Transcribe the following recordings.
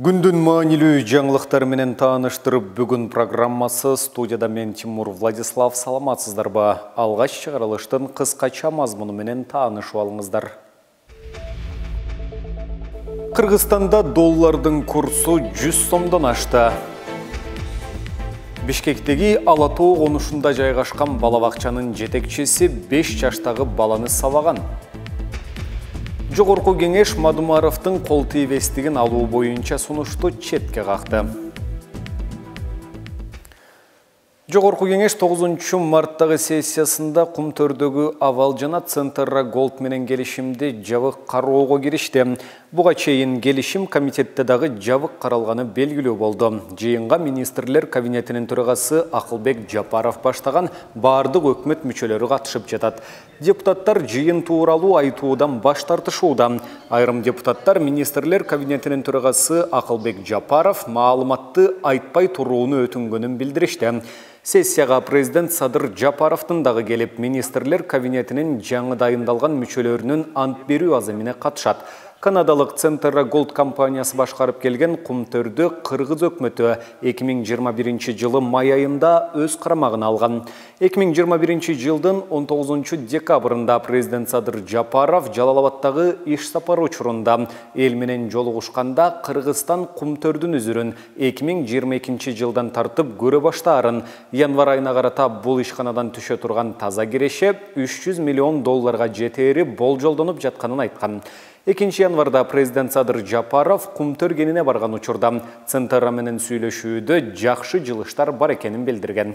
Күндүн маанилүү жаңылыктар менен тааныштырып, бүгүн программасы студияда мен Тимур Владислав. Саламатсыздарбы? Алгач чыгарылыштын кыскача мазмуну менен таанышып алыңыздар. Кыргызстанда доллардын курсу 100 сомдон ашты. Бишкектеги Ала Тоо конушунда жайгашкан балабакчанын жетекчиси 5 жаштагы баланы сабаган. Жогорку кеңеш Мадумаровдун кол тийбестигин алуу боюнча сунушту четке какты. Жогорку кеңеш 9 марттагы сессиясында Кумтөрдөгү Авал жана Центрра Голд менен келишимди жабык кароого киришти. Буга чейин келишим комитетте дагы жабык каралганы белгилүү болду. Жыйынга министрлер кабинетинин төрагасы Акылбек Жапаров баштаган бардык өкмөт мүчөлөрү катышып жатат. Депутаттар жыйын тууралуу айтуудан баш тартышууда. Айрым депутаттар министрлер кабинетинин төрагасы Акылбек Жапаров маалыматты айтпай турууну өтүнгөнүн билдиришти. Сессияга президент Садыр Жапаровдун дагы келип, министрлер кабинетинин жаңы дайындалган мүчөлөрүнүн ант берүү азымына катышат. Канадалык Центрра Голд компаниясы башкарып келген Кумтөрдө кыргыз өкмөтү 2021 жылы май айында өз карамагына алган. 2021 жылдын 19 декабрында президент Садыр Жапаров Жалалабадтагы иш сапары учурунда эл менен жолугушканда Кыргызстан Кумтөрдүн үзүрүн 2022 жылдан тартып көрө баштаарын, январ айына карата бул ишканадан түшө турган таза киреше 300 миллион долларга жетери болжолдонуп жатканын айткан. 2 январда президент Садыр Жапаров Кумтөр кенине барган учурда Центрра менен сүйлөшүүдө жакшы жылыштар бар экенин билдирген.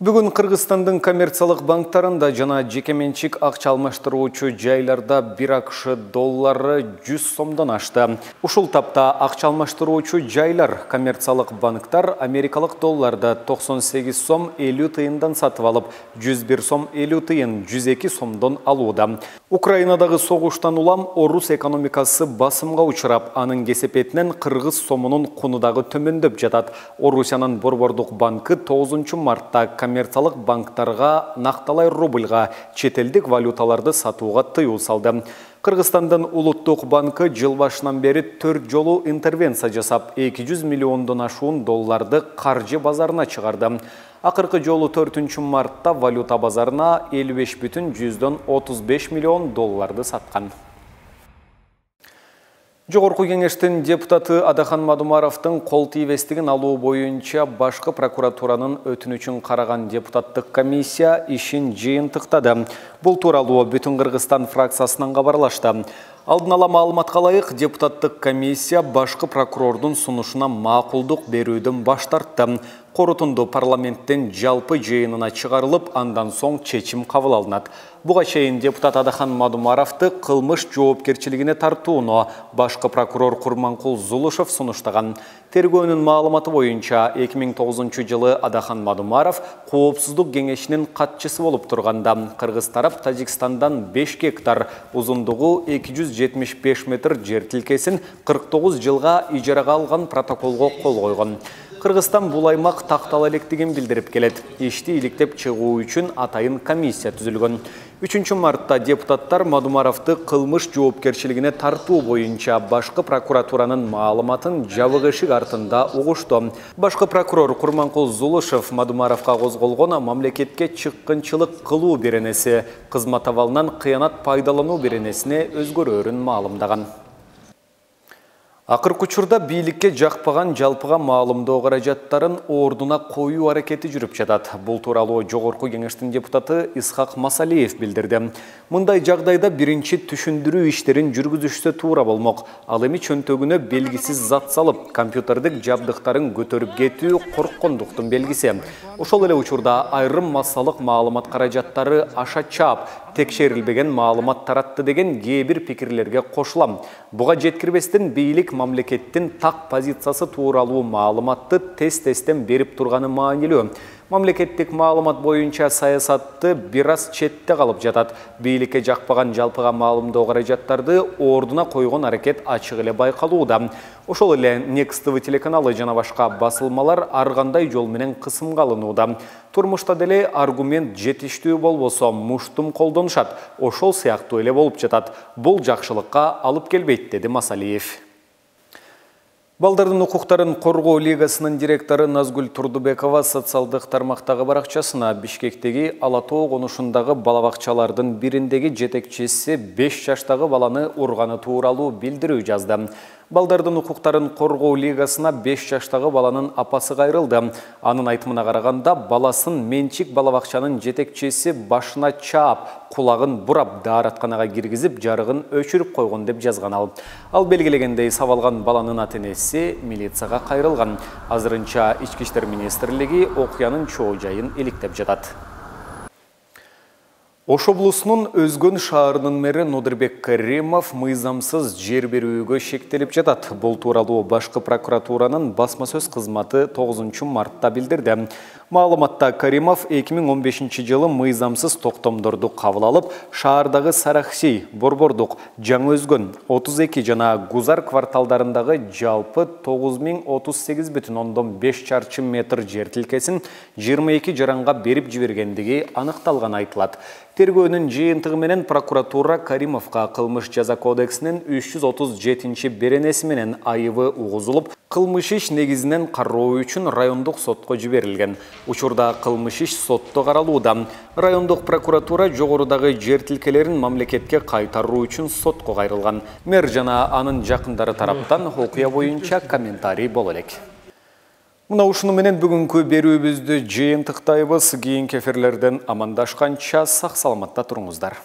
Бүгүн Кыргызстандын коммерциялык банктарында жана жекеменчик акча алмаштыруучу жайларда 1 АКШ доллары 100 сомдон ашты. Ушул тапта акча алмаштыруучу жайлар коммерциялык банктар америкалык долларды 98 сом 50 тыйындан сатып алып, 101 сом 50 тыйын 102 сомдон алууда. Украинадагы согуштан улам орус экономикасы басымга учурап, анын кесепетинен кыргыз сомунун куну дагы төмөндөп жатат. Орусиянын Борбордук банкы 9 мартта коммерциялык банктарга накталай рубльга чет элдик валюталарды сатууга тыюу салды. Кыргызстандын Улуттук банкы жыл башынан бери 4 жолу интервенция жасап, 200 миллиондон ашуун долларды каржы базарына чыгарды. Акыркы жолу 4 мартта валюта базарына 55,35 миллион долларды саткан. Жогорку кеңештин депутаты Адахан Мадумаровдун кол тийбестигин алуу боюнча башкы прокуратуранын өтүнүчүн караган депутаттык комиссия ишин жыйынтыктады. Бул тууралуу Бүтүн Кыргызстан фракциясынан кабарлашты. Алдын ала маалыматка ылайык, депутаттык комиссия башкы прокурордун сунушуна макулдук берүүдөн баш тартты. Корутунду парламенттин жалпы жыйынына чыгарылып, андан соң чечим кабыл алынат. Буга чейин депутат Адахан Мадумаровду кылмыш жоопкерчилигине тартууну башкы прокурор Курманкул Зулушев сунуштаган. Тергөөнүн маалыматы боюнча 2009 жылы Адахан Мадумаров Коопсуздук кеңешинин катчысы болуп турганда кыргыз тарап Тажикстандан 5 гектар, узундугу 275 метр жер тилкесин 49 жылга ижарага алган протоколго кол койгон. Кыргызстан бул аймак тактала электигин билдирип келет. Ишти иликтеп чыгуу үчүн атайын комиссия түзүлгөн. 3 мартта депутаттар Мадумаровду кылмыш жоопкерчилигине тартуу боюнча башкы прокуратуранын маалыматын жабык эшик артында угушту. Башкы прокурор Курманкул Зулушев Мадумаровго козголгон мамлекетке чыккынчылык кылуу беренеси, кызмат абалынан кыянат пайдалануу беренесине өзгөрөөрүн маалымдаган. Акыркы учурда бийликке жакпаган жалпыга маалымдоо каражаттарын ордуна коюу аракети жүрүп жатат. Бул тууралуу Жогорку кеңештин депутаты Исхак Масалиев билдирди. Мындай жагдайда биринчи түшүндүрүү иштерин жүргүзүшсө туура болмок. Ал эми чөнтөгүнө белгисиз зат салып, компьютердик жабдыктарын көтөрүп кетүү корккондуктун белгиси. Ошол эле учурда айрым массалык маалымат каражаттары аша чаап, текшерилбеген маалымат таратты деген кээ бир пикирлерге кошулам. Буга жеткирбестен бийлик мамлекеттин так позициясы тууралуу маалыматты тез-тезден берип турганы маанилүү. Мамлекеттик маалымат боюнча саясатты бир аз четте калып жатат. Бийликке жакпаган жалпыга маалымдоо каражаттарды ордуна койгон аракет ачык эле байкалууда. Ошол эле Next TV телеканалы жана башка басылмалар ар кандай жол менен кысымга алынууда. Турмушта деле аргумент жетиштүү болбосо муштум колдонушат. Ошол сыяктуу эле болуп жатат. Бул жакшылыкка алып келбейт, деди Масалиев. Балдардын укуктарын коргоо лигасынын директору Назгүл Турдубекова социалдык тармактагы баракчасына Бишкектеги Ала Тоо конушундагы балабакчалардын бириндеги жетекчиси 5 жаштагы баланы урганы тууралуу билдирүү жазды. Балдардын укуктарын коргоо лигасына 5 жаштагы баланын апасы кайрылды. Анын айтымына караганда, баласын менчик балабакчанын жетекчиси башына чаап, кулагын бурап, дааратканага киргизип, жарыгын өчүрүп койгон деп жазган ал. Ал белгилегендей, сабалган баланын ата-энеси милицияга кайрылган. Азырынча Ички иштер министрлиги окуянын чоо жайын иликтеп жатат. Ош облусунун Өзгөн шаарынын мэри Нодырбек Каримов мыйзамсыз жер берүүгө шектелип жатат. Бул тууралуу башкы прокуратуранын басма сөз кызматы 9 мартта билдирди. Маалыматта Каримов 2015 жылы мыйзамсыз токтомдорду кабыл алып, шаардагы Саракси, Борбордук, Жаңы Өзгөн, 32 жана Гузар кварталдарындагы жалпы 9038,5 чарчы метр жер тилкесин 22 жаранга берип жибергендиги аныкталган айтылат. Тергөөнүн жыйынтыгы менен прокуратура Каримовка кылмыш жаза кодексинин 337 беренеси менен айыбы угузулуп, кылмыш иш негизинен кароо үчүн райондук сотко жиберилген. Учурда кылмыш иш сотто каралууда. Райондук прокуратура жогорудагы жер тилкелерин мамлекетке кайтаруу үчүн сотко кайрылган. Мэр жана анын жакындары тараптан окуя боюнча комментарий боло элек. Мына ушуну менен бүгүнкү берүүбүздү жыйынтыктайбыз. Кийинки эфирлерден амандашканча сак саламатта туруңуздар.